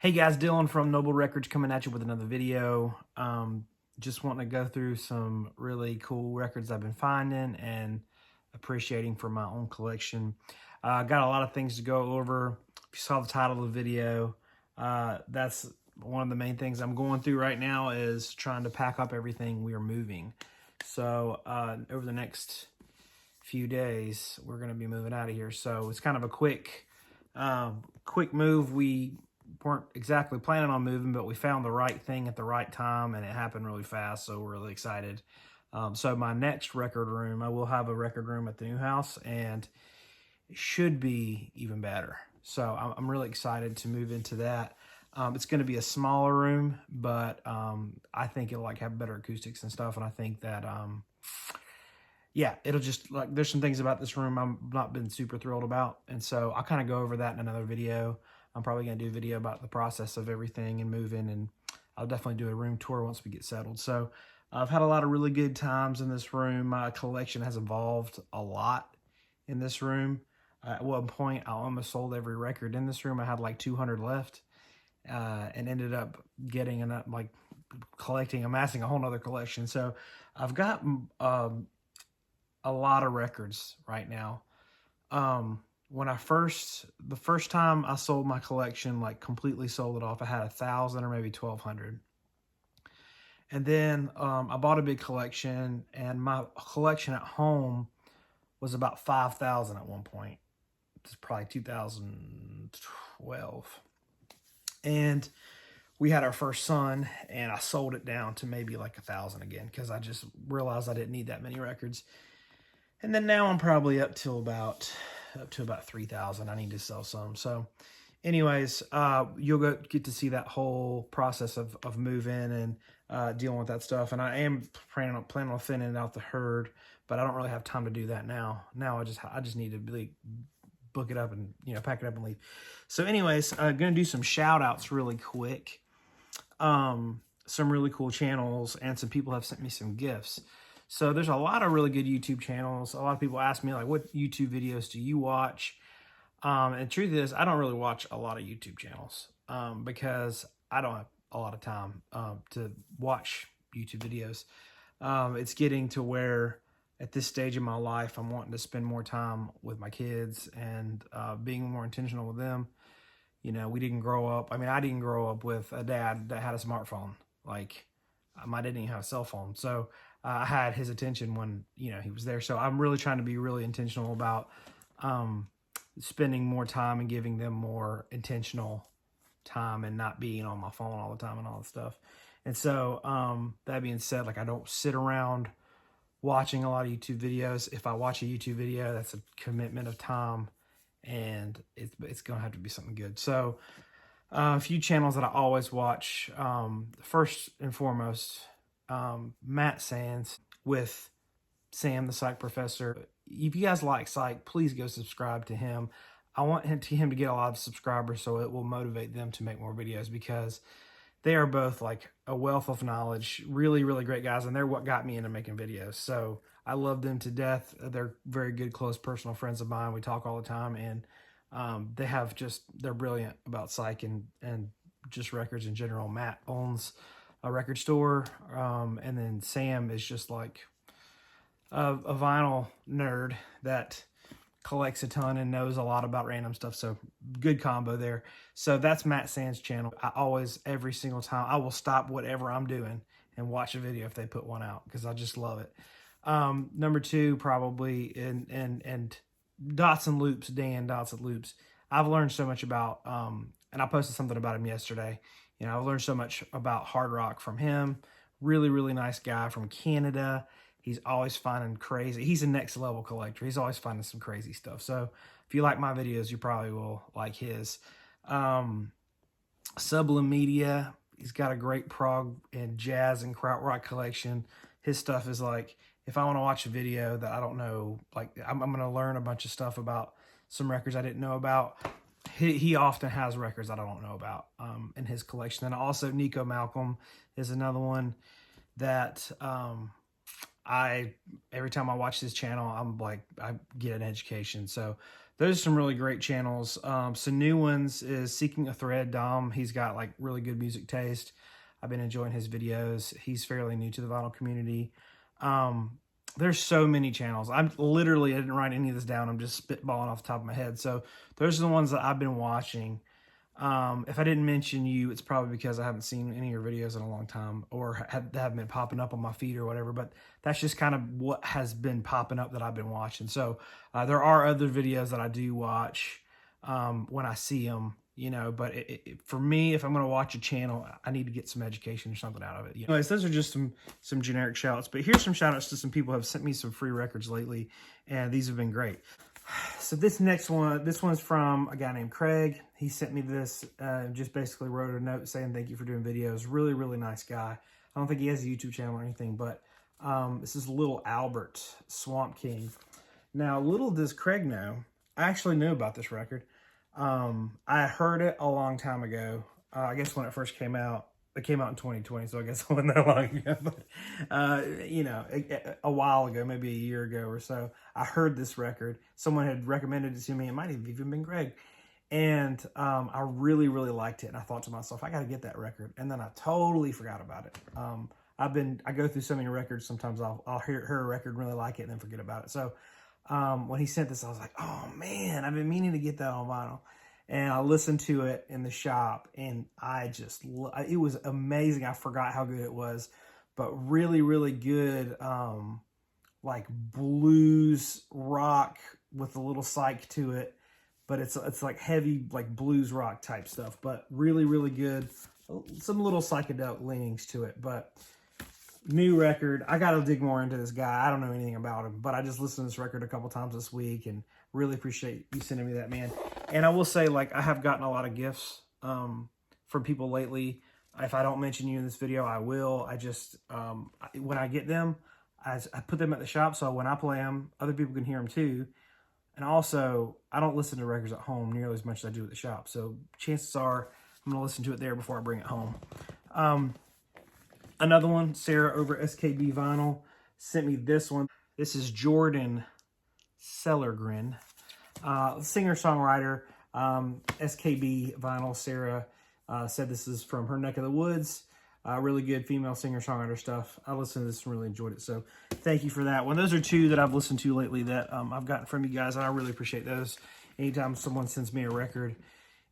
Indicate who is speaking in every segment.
Speaker 1: Hey guys, Dylan from Noble Records coming at you with another video. Just wanting to go through some really cool records I've been finding and appreciating for my own collection. Got a lot of things to go over. If you saw the title of the video, that's one of the main things I'm going through right now is trying to pack up everything we are moving. So over the next few days, we're going to be moving out of here. So it's kind of a quick move. We weren't exactly planning on moving, but we found the right thing at the right time and it happened really fast, so we're really excited. So my next record room, I will have a record room at the new house and it should be even better. So I'm really excited to move into that. It's going to be a smaller room, but I think it'll have better acoustics and stuff, and I think that yeah, it'll just there's some things about this room I've not been super thrilled about, and so I'll kind of go over that in another video. I'm probably going to do a video about the process of everything and moving, and I'll definitely do a room tour once we get settled. So I've had a lot of really good times in this room. My collection has evolved a lot in this room. At one point, I almost sold every record in this room. I had like 200 left and ended up getting amassing a whole nother collection. So I've got a lot of records right now. The first time I sold my collection, completely sold it off, I had 1,000 or maybe 1,200. And then I bought a big collection, and my collection at home was about 5,000 at one point. It's probably 2012. And we had our first son, and I sold it down to maybe 1,000 again, because I just realized I didn't need that many records. And then now I'm probably up to about 3,000. I need to sell some. So anyways, you'll get to see that whole process of moving and dealing with that stuff. And I am planning on thinning out the herd, but I don't really have time to do that now. Now I just need to book it up and pack it up and leave. So anyways, I'm gonna do some shout outs really quick. Some really cool channels, and some people have sent me some gifts. So there's a lot of really good YouTube channels. A lot of people ask me, what YouTube videos do you watch? And the truth is, I don't really watch a lot of YouTube channels because I don't have a lot of time to watch YouTube videos. It's getting to where at this stage in my life, I'm wanting to spend more time with my kids and being more intentional with them. We didn't grow up. I didn't grow up with a dad that had a smartphone. I didn't even have a cell phone. So I had his attention when, he was there. So I'm really trying to be really intentional about spending more time and giving them more intentional time and not being on my phone all the time and all that stuff. And so that being said, I don't sit around watching a lot of YouTube videos. If I watch a YouTube video, that's a commitment of time, and it's going to have to be something good. So a few channels that I always watch. First and foremost, Matt Sands with Sam, the psych professor. If you guys like psych, please go subscribe to him. I want him to get a lot of subscribers so it will motivate them to make more videos, because they are both a wealth of knowledge, really, really great guys, and they're what got me into making videos. So I love them to death. They're very good, close, personal friends of mine. We talk all the time, and they're brilliant about psych and just records in general. Matt owns a record store, and then Sam is just a vinyl nerd that collects a ton and knows a lot about random stuff. So good combo there. So that's Matt Sands' channel. I always, every single time, I will stop whatever I'm doing and watch a video if they put one out, because I just love it. Number two, probably, and Dots and Loops, Dan Dots and Loops. I've learned so much about, and I posted something about him yesterday. I've learned so much about hard rock from him. Really, really nice guy from Canada. He's always finding crazy. He's a next level collector. He's always finding some crazy stuff. So if you like my videos, you probably will like his. Sublime Media. He's got a great prog and jazz and krautrock collection. His stuff is if I want to watch a video that I don't know, I'm going to learn a bunch of stuff about some records I didn't know about. He often has records I don't know about in his collection. And also Nico Malcolm is another one that every time I watch this channel, I get an education. So those are some really great channels. Some new ones is Seeking a Thread, Dom. He's got like really good music taste. I've been enjoying his videos. He's fairly new to the vinyl community. There's so many channels. I didn't write any of this down. I'm just spitballing off the top of my head. So those are the ones that I've been watching. If I didn't mention you, it's probably because I haven't seen any of your videos in a long time, or haven't been popping up on my feed or whatever, but that's just kind of what has been popping up that I've been watching. So there are other videos that I do watch when I see them, you know, but for me, if I'm going to watch a channel, I need to get some education or something out of it. Anyways, those are just some generic shout outs, but here's some shout outs to some people who have sent me some free records lately, and these have been great. So this next one, this one's from a guy named Craig. He sent me this, just basically wrote a note saying thank you for doing videos. Really, really nice guy. I don't think he has a YouTube channel or anything, but this is Little Albert, Swamp King. Now, little does Craig know, I actually knew about this record. I heard it a long time ago. I guess when it first came out. It came out in 2020, so I guess it wasn't that long ago. But, you know, a while ago, maybe a year ago or so, I heard this record. Someone had recommended it to me. It might have even been Greg. And I really, really liked it. And I thought to myself, I got to get that record. And then I totally forgot about it. I go through so many records. Sometimes I'll hear a record and really like it and then forget about it. So when he sent this, I was like, oh, man, I've been meaning to get that on vinyl. And I listened to it in the shop, and it was amazing. I forgot how good it was, but really, really good, like blues rock with a little psych to it. But it's like heavy, like blues rock type stuff, but really, really good. Some little psychedelic leanings to it, but new record. I got to dig more into this guy. I don't know anything about him, but I just listened to this record a couple times this week and really appreciate you sending me that, man. And I will say, like, I have gotten a lot of gifts from people lately. If I don't mention you in this video, I will. I just, when I get them, I put them at the shop, so when I play them, other people can hear them too. And also, I don't listen to records at home nearly as much as I do at the shop. So chances are I'm going to listen to it there before I bring it home. Another one, Sarah over SKB Vinyl sent me this one. This is Jordan Sellergren, singer-songwriter, SKB Vinyl. Sarah said this is from her neck of the woods. Really good female singer-songwriter stuff. I listened to this and really enjoyed it, so thank you for that one. Those are two that I've listened to lately that I've gotten from you guys, and I really appreciate those. Anytime someone sends me a record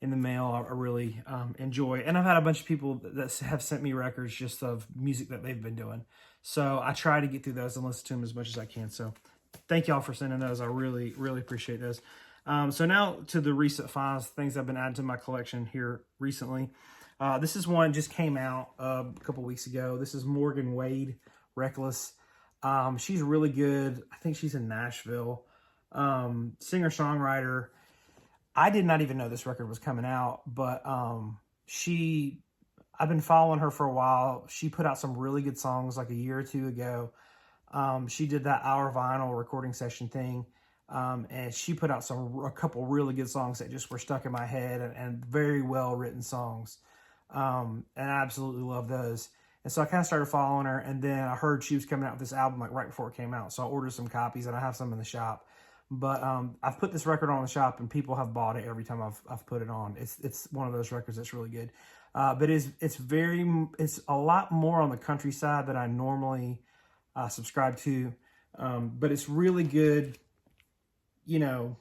Speaker 1: in the mail, I really enjoy. And I've had a bunch of people that have sent me records just of music that they've been doing. So I try to get through those and listen to them as much as I can. So thank y'all for sending those. I really, really appreciate those. So now to the recent finds, things I've been adding to my collection here recently. This is one just came out a couple weeks ago. This is Morgan Wade, Reckless. She's really good. I think she's in Nashville. Singer-songwriter. I did not even know this record was coming out, but I've been following her for a while. She put out some really good songs like a year or two ago. She did that Our Vinyl recording session thing, and she put out a couple really good songs that just were stuck in my head and very well written songs, and I absolutely love those. And so I kind of started following her, and then I heard she was coming out with this album like right before it came out, so I ordered some copies, and I have some in the shop. But I've put this record on the shop, and people have bought it every time I've put it on. It's one of those records that's really good. But it's a lot more on the country side than I normally subscribe to. But it's really good. You know,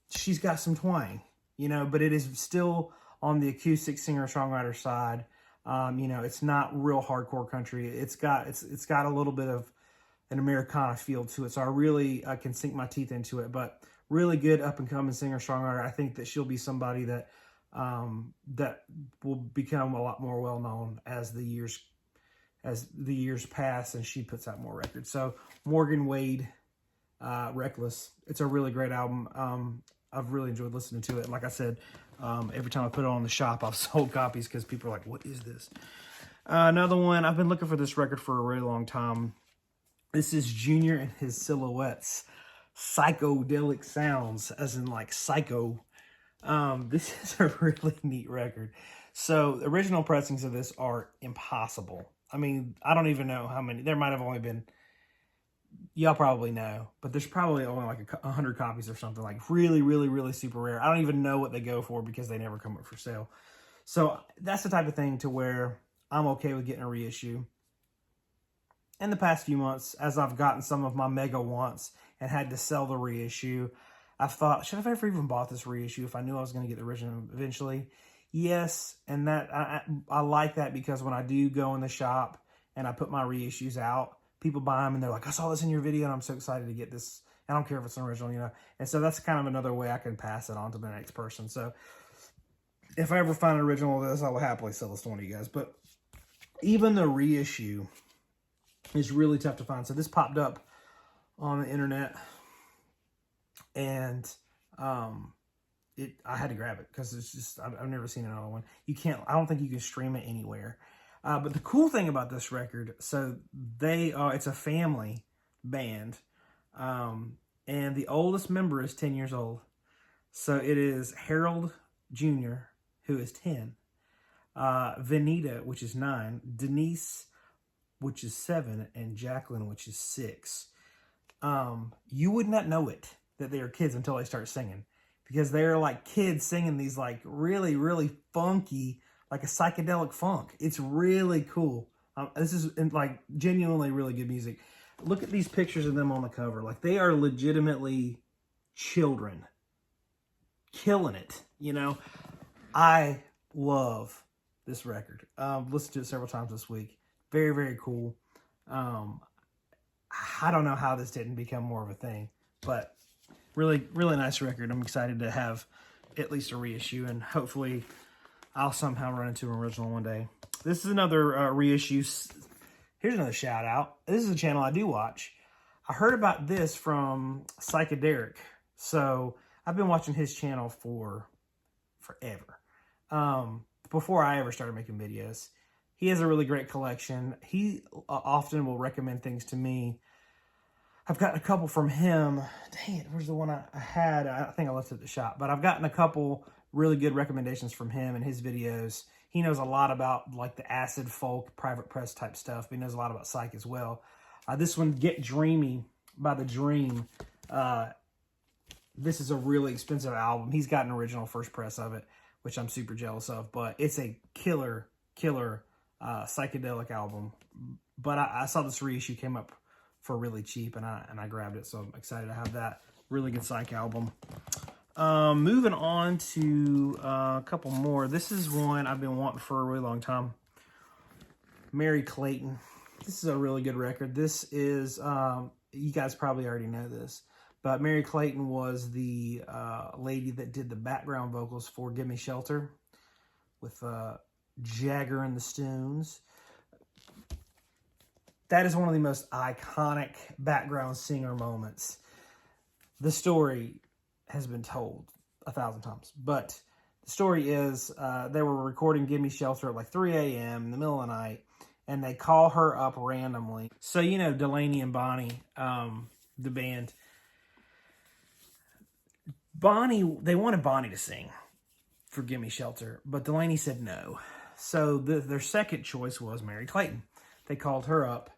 Speaker 1: she's got some twang, you know, but it is still on the acoustic singer-songwriter side. You know, it's not real hardcore country. It's got a little bit of an Americana feel to it, so I really can sink my teeth into it. But really good up-and-coming singer-songwriter. I think that she'll be somebody that that will become a lot more well-known as the years pass and she puts out more records. So Morgan Wade, Reckless. It's a really great album. I've really enjoyed listening to it. And like I said, every time I put it on the shop, I've sold copies because people are like, what is this? Another one, I've been looking for this record for a really long time. This is Junior and His Silhouettes, Psychedelic Sounds, as in like psycho. This is a really neat record. So the original pressings of this are impossible. I mean, I don't even know how many. There might have only been y'all probably know, but there's probably only like 100 copies or something, like really, really, really super rare. I don't even know what they go for because they never come up for sale. So that's the type of thing to where I'm okay with getting a reissue. In the past few months, as I've gotten some of my mega wants and had to sell the reissue, I've thought, should I have ever even bought this reissue if I knew I was going to get the original eventually? Yes, and that I like that because when I do go in the shop and I put my reissues out, people buy them and they're like, I saw this in your video and I'm so excited to get this. I don't care if it's an original, you know. And so that's kind of another way I can pass it on to the next person. So if I ever find an original of this, I will happily sell this to one of you guys. But even the reissue is really tough to find. So this popped up on the internet, and I had to grab it because it's just, I've never seen another one. You can't, I don't think you can stream it anywhere. But the cool thing about this record, so it's a family band, and the oldest member is 10 years old. So it is Harold Jr., who is 10, Venita, which is 9, Denise, which is 7, and Jacqueline, which is 6. You would not know it that they are kids until they start singing, because they're like kids singing these like really, really funky, like a psychedelic funk. It's really cool. This is like genuinely really good music. Look at these pictures of them on the cover. Like they are legitimately children killing it, you know. I love this record. Listened to it several times this week. Very, very cool. I don't know how this didn't become more of a thing, but really, really nice record. I'm excited to have at least a reissue, and hopefully I'll somehow run into an original one day. This is another reissue. Here's another shout out. This is a channel I do watch. I heard about this from Psychederic. So I've been watching his channel for forever. Before I ever started making videos. He has a really great collection. He often will recommend things to me. I've gotten a couple from him. Dang it, where's the one I had? I think I left it at the shop. But I've gotten a couple really good recommendations from him in his videos. He knows a lot about like the acid folk, private press type stuff. But he knows a lot about psych as well. This one, Get Dreamy by The Dream. This is a really expensive album. He's got an original first press of it, which I'm super jealous of. But it's a killer psychedelic album. But I saw this reissue came up for really cheap, and I grabbed it, so I'm excited to have that really good psych album. Moving on to a couple more. This is one I've been wanting for a really long time. Mary Clayton. This is a really good record. This is, you guys probably already know this, but Mary Clayton was the lady that did the background vocals for Gimme Shelter with Jagger and the Stones. That is one of the most iconic background singer moments. The story has been told 1,000 times, but the story is they were recording Gimme Shelter at like 3 a.m. in the middle of the night, and they call her up randomly. So, you know, Delaney and Bonnie, the band, they wanted Bonnie to sing for Gimme Shelter, but Delaney said no. So their second choice was Mary Clayton. They called her up,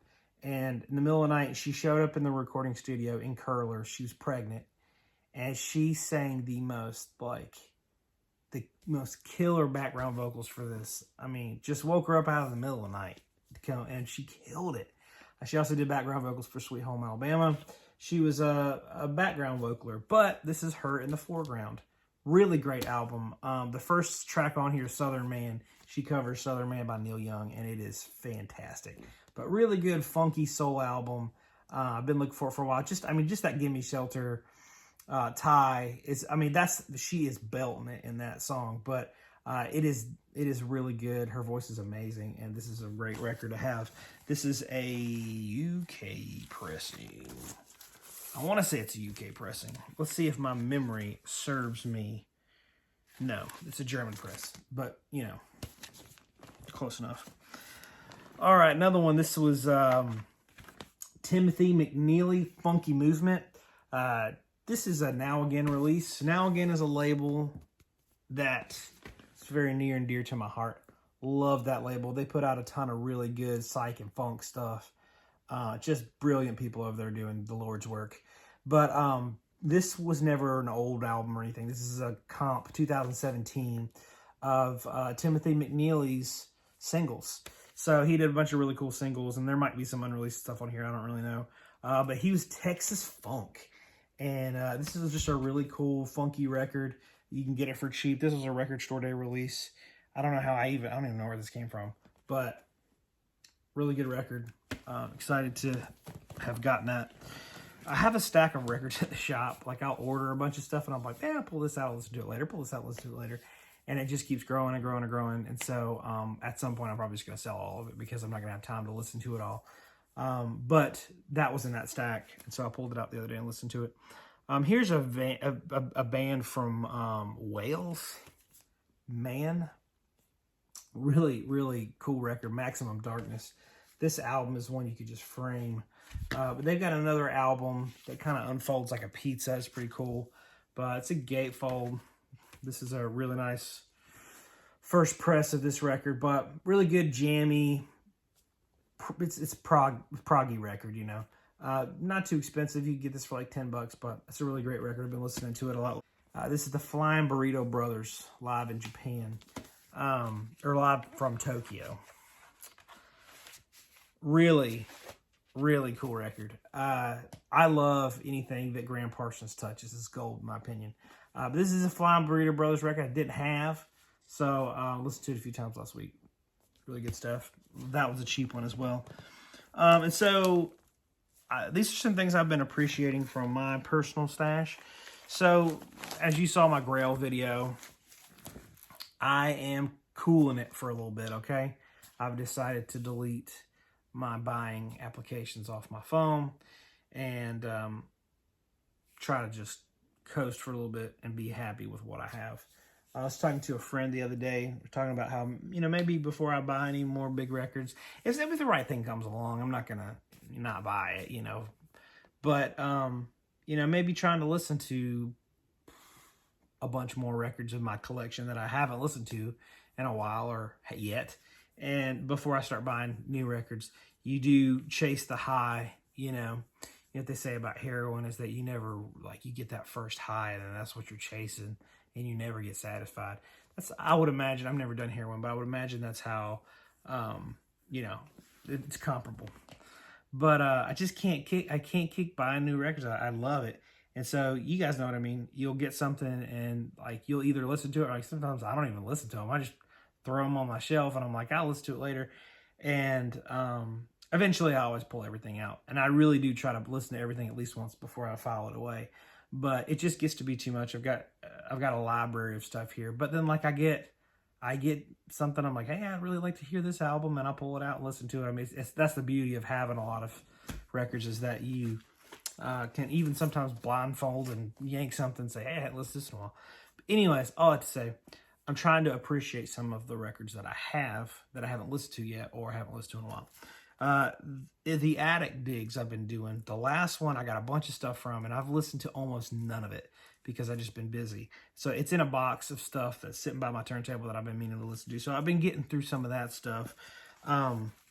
Speaker 1: and in the middle of the night, she showed up in the recording studio in curlers. She was pregnant, and she sang the most killer background vocals for this. I mean, just woke her up out of the middle of the night, and she killed it. She also did background vocals for Sweet Home Alabama. She was a background vocaler, but this is her in the foreground. Really great album. The first track on here, Southern Man, she covers Southern Man by Neil Young, and it is fantastic. But really good, funky soul album. I've been looking for it for a while. Just that Gimme Shelter tie is, she is belting it in that song. But it is really good. Her voice is amazing, and this is a great record to have. This is a UK pressing. I want to say it's a UK pressing. Let's see if my memory serves me. No, it's a German press, but, you know, close enough. All right, another one. This was Timothy McNealy, Funky Movement. This is a Now Again release. Now Again is a label that is very near and dear to my heart. Love that label. They put out a ton of really good psych and funk stuff. Just brilliant people over there doing the Lord's work. But this was never an old album or anything. This is a comp 2017 of Timothy McNealy's singles. So he did a bunch of really cool singles, and there might be some unreleased stuff on here. I don't really know. But he was Texas Funk. And this is just a really cool, funky record. You can get it for cheap. This was a Record Store Day release. I don't know how I don't even know where this came from. But really good record. Excited to have gotten that. I have a stack of records at the shop. Like, I'll order a bunch of stuff, and I'm like, I'll pull this out, let's do it later. Pull this out, let's do it later. And it just keeps growing and growing and growing. And so at some point, I'm probably just going to sell all of it because I'm not going to have time to listen to it all. But that was in that stack. And so I pulled it out the other day and listened to it. Here's a band from Wales. Man. Really, really cool record. Maximum Darkness. This album is one you could just frame. But they've got another album that kind of unfolds like a pizza. It's pretty cool. But it's a gatefold. This is a really nice first press of this record. But really good, jammy. It's proggy record, you know. Not too expensive. You can get this for like $10, but it's a really great record. I've been listening to it a lot. This is the Flying Burrito Brothers live in Japan. Or live from Tokyo. Really, really cool record. I love anything that Graham Parsons touches. It's gold, in my opinion. But this is a Flying Burrito Brothers record I didn't have, so listened to it a few times last week. Really good stuff. That was a cheap one as well. And so these are some things I've been appreciating from my personal stash. So as you saw my Grail video, I am cooling it for a little bit, okay? I've decided to delete my buying applications off my phone and try to just coast for a little bit and be happy with what I have. I was talking to a friend the other day. We're talking about how, you know, maybe before I buy any more big records, if the right thing comes along, I'm not going to not buy it, you know. But, you know, maybe trying to listen to a bunch more records in my collection that I haven't listened to in a while or yet. And before I start buying new records, you do chase the high, you know. What they say about heroin is that you never, like, you get that first high and then that's what you're chasing and you never get satisfied. I would imagine, I've never done heroin, but I would imagine that's how, you know, it's comparable. But I just can't kick buying new records. I love it. And so you guys know what I mean. You'll get something and like you'll either listen to it or like sometimes I don't even listen to them. I just throw them on my shelf and I'm like, I'll listen to it later. And eventually I always pull everything out. And I really do try to listen to everything at least once before I file it away. But it just gets to be too much. I've got a library of stuff here. But then like I get something, I'm like, hey, I'd really like to hear this album, and I'll pull it out and listen to it. I mean, that's the beauty of having a lot of records, is that you can even sometimes blindfold and yank something and say, hey, I haven't listened to this in a while. But anyways, all I have to say, I'm trying to appreciate some of the records that I have that I haven't listened to yet or haven't listened to in a while. The attic digs I've been doing, the last one I got a bunch of stuff from, and I've listened to almost none of it because I've just been busy. So it's in a box of stuff that's sitting by my turntable that I've been meaning to listen to. So I've been getting through some of that stuff.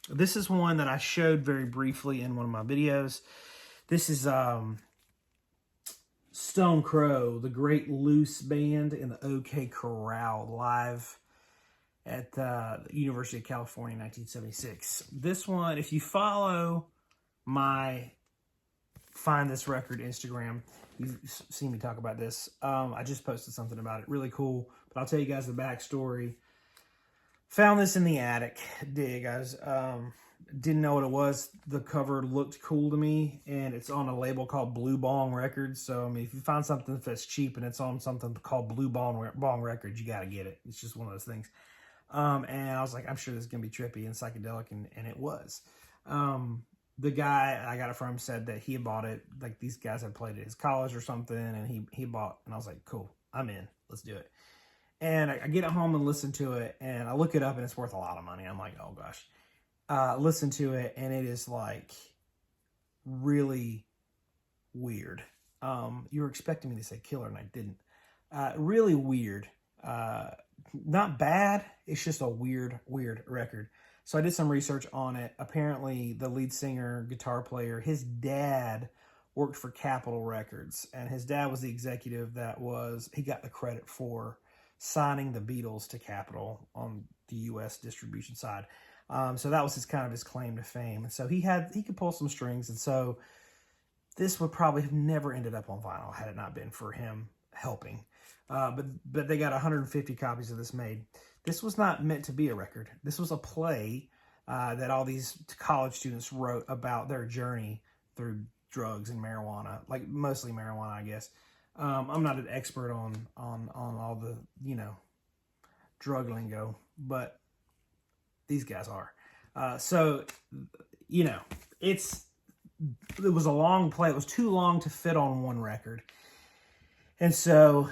Speaker 1: This is one that I showed very briefly in one of my videos. This is Stone Crow, the Great Loose Band in the OK Corral, live at the University of California in 1976. This one, if you follow my Find This Record Instagram, you've seen me talk about this. I just posted something about it. Really cool. But I'll tell you guys the backstory. Found this in the attic dig. I was, didn't know what it was. The cover looked cool to me, and it's on a label called Blue Bong Records. So, I mean, if you find something that's cheap and it's on something called Blue Bong Records, you got to get it. It's just one of those things. And I was like, I'm sure this is going to be trippy and psychedelic, and it was. The guy I got it from said that he had bought it, like these guys had played at his college or something, and he bought, and I was like, cool, I'm in, let's do it. And I get it home and listen to it, and I look it up, and it's worth a lot of money. I'm like, oh gosh. Listen to it, and it is like really weird. You were expecting me to say killer, and I didn't. Really weird. Not bad. It's just a weird record. So I did some research on it. Apparently, the lead singer, guitar player, his dad worked for Capitol Records, and his dad was the executive he got the credit for signing the Beatles to Capitol on the U.S. distribution side. So that was his claim to fame. And so he could pull some strings, and so this would probably have never ended up on vinyl had it not been for him helping. But they got 150 copies of this made. This was not meant to be a record. This was a play that all these college students wrote about their journey through drugs and marijuana, like mostly marijuana, I guess. I'm not an expert on all the, drug lingo, but these guys are. So, it was a long play. It was too long to fit on one record. And so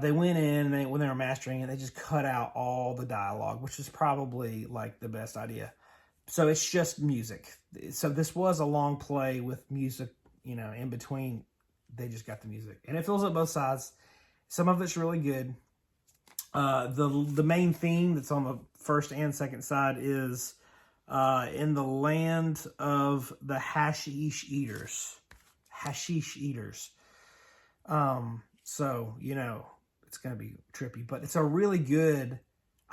Speaker 1: they went in, and when they were mastering it, they just cut out all the dialogue, which is probably like the best idea. So it's just music. So this was a long play with music, in between. They just got the music, and it fills up both sides. Some of it's really good. The main theme that's on the first and second side is in the land of the hashish eaters. Hashish eaters. So, it's going to be trippy, but I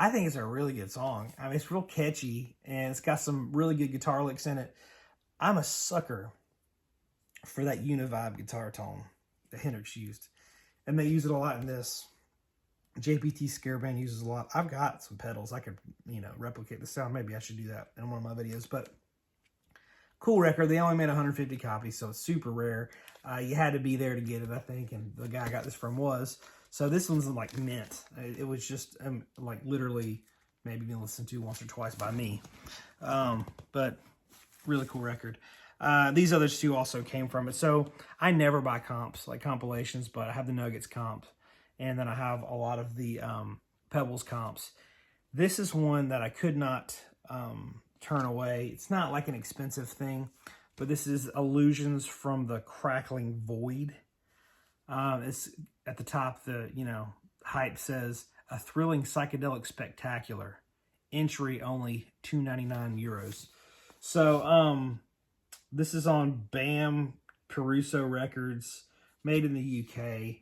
Speaker 1: think it's a really good song. I mean, it's real catchy, and it's got some really good guitar licks in it. I'm a sucker for that univibe guitar tone that Hendrix used, and they use it a lot in this. JPT Scare Band uses a lot. I've got some pedals. I could, replicate the sound. Maybe I should do that in one of my videos, but cool record. They only made 150 copies, so it's super rare. You had to be there to get it, I think, and the guy I got this from was. So this one's like mint. It was just like literally maybe been listened to once or twice by me. But really cool record. These other two also came from it. So I never buy comps, like compilations, but I have the Nuggets comp, and then I have a lot of the Pebbles comps. This is one that I could not turn away. It's not like an expensive thing, but this is Illusions from the Crackling Void. It's at the top, the hype says, a thrilling psychedelic spectacular. Entry only €2.99. So this is on BAM Caruso Records, made in the UK.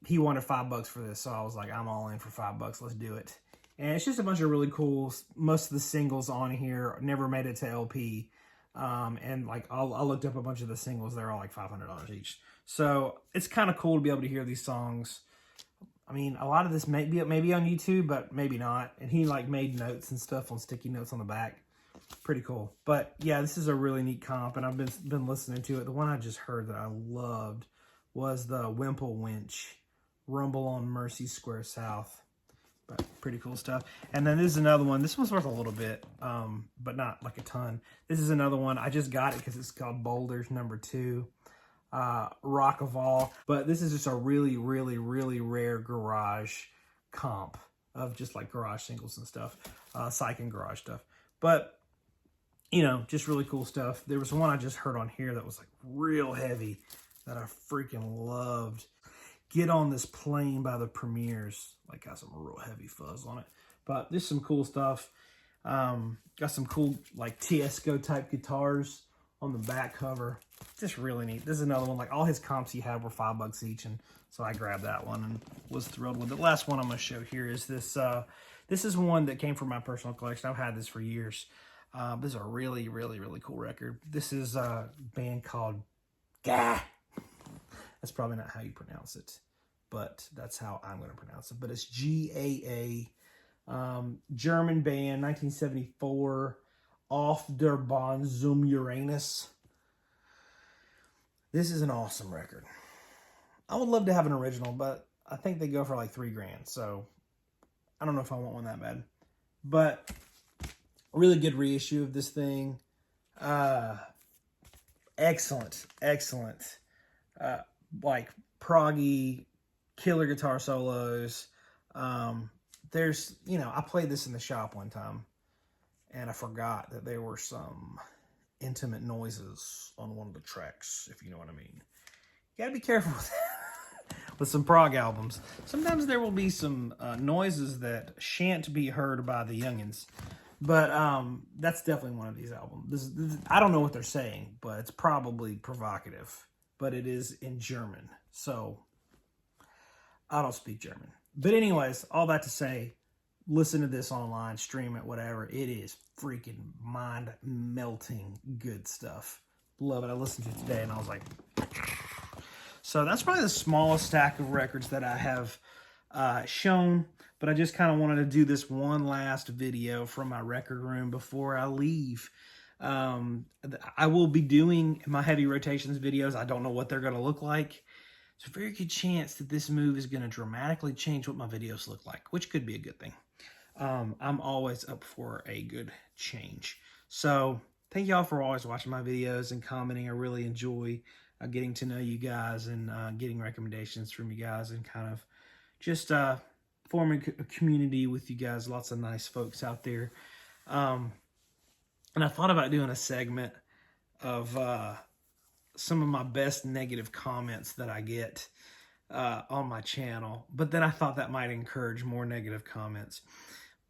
Speaker 1: He wanted $5 for this, so I was like, I'm all in for $5. Let's do it. And it's just a bunch of really cool. Most of the singles on here never made it to LP. And like I looked up a bunch of the singles. They're all like $500 each. So it's kind of cool to be able to hear these songs. I mean, a lot of this may be on YouTube, but maybe not. And he like made notes and stuff on sticky notes on the back. Pretty cool. But yeah, this is a really neat comp, and I've been listening to it. The one I just heard that I loved was the Wimple Winch, Rumble on Mercy Square South. But pretty cool stuff. And then this is another one. This one's worth a little bit, but not like a ton. This is another one. I just got it because it's called Boulders Number 2. Rock of All. But this is just a really, really, really rare garage comp of just like garage singles and stuff. Psych and garage stuff. But, just really cool stuff. There was one I just heard on here that was like real heavy that I freaking loved. Get on This Plane by the Premiers. Like, got some real heavy fuzz on it. But there's some cool stuff. Got some cool, like, Tiesco type guitars on the back cover. Just really neat. This is another one. Like, all his comps he had were $5 each. And so I grabbed that one and was thrilled with it. The last one I'm going to show here is this. This is one that came from my personal collection. I've had this for years. This is a really, really, really cool record. This is a band called Gah. That's probably not how you pronounce it, but that's how I'm going to pronounce it. But it's GAA, German band, 1974, Auf der Bahn zum Uranus. This is an awesome record. I would love to have an original, but I think they go for like $3,000. So I don't know if I want one that bad. But a really good reissue of this thing. Excellent. Like proggy, killer guitar solos. There's, I played this in the shop one time, and I forgot that there were some intimate noises on one of the tracks, if you know what I mean. You gotta be careful with that. with some prog albums. Sometimes there will be some noises that shan't be heard by the youngins. But that's definitely one of these albums. This, I don't know what they're saying, but it's probably provocative. But it is in German, so I don't speak German. But anyways, all that to say, listen to this online, stream it, whatever. It is freaking mind-melting good stuff. Love it. I listened to it today, and I was like... So that's probably the smallest stack of records that I have shown. But I just kind of wanted to do this one last video from my record room before I leave. I will be doing my heavy rotations videos. I don't know what they're going to look like. There's a very good chance that this move is going to dramatically change what my videos look like, which could be a good thing. I'm always up for a good change. So thank y'all for always watching my videos and commenting. I really enjoy getting to know you guys and getting recommendations from you guys and kind of just forming a community with you guys. Lots of nice folks out there. And I thought about doing a segment of some of my best negative comments that I get on my channel. But then I thought that might encourage more negative comments.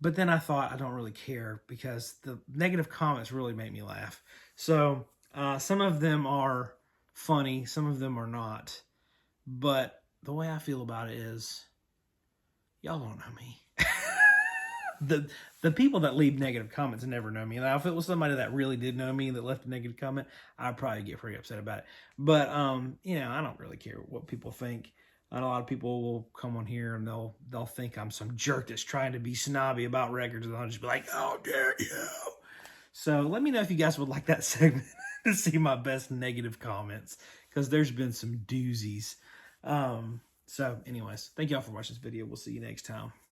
Speaker 1: But then I thought I don't really care because the negative comments really make me laugh. So some of them are funny, some of them are not. But the way I feel about it is, y'all don't know me. The people that leave negative comments never know me. Now, if it was somebody that really did know me that left a negative comment, I'd probably get pretty upset about it. But you know, I don't really care what people think. And a lot of people will come on here and they'll think I'm some jerk that's trying to be snobby about records, and I'll just be like, "How dare you!" So let me know if you guys would like that segment to see my best negative comments, because there's been some doozies. So anyways, thank y'all for watching this video. We'll see you next time.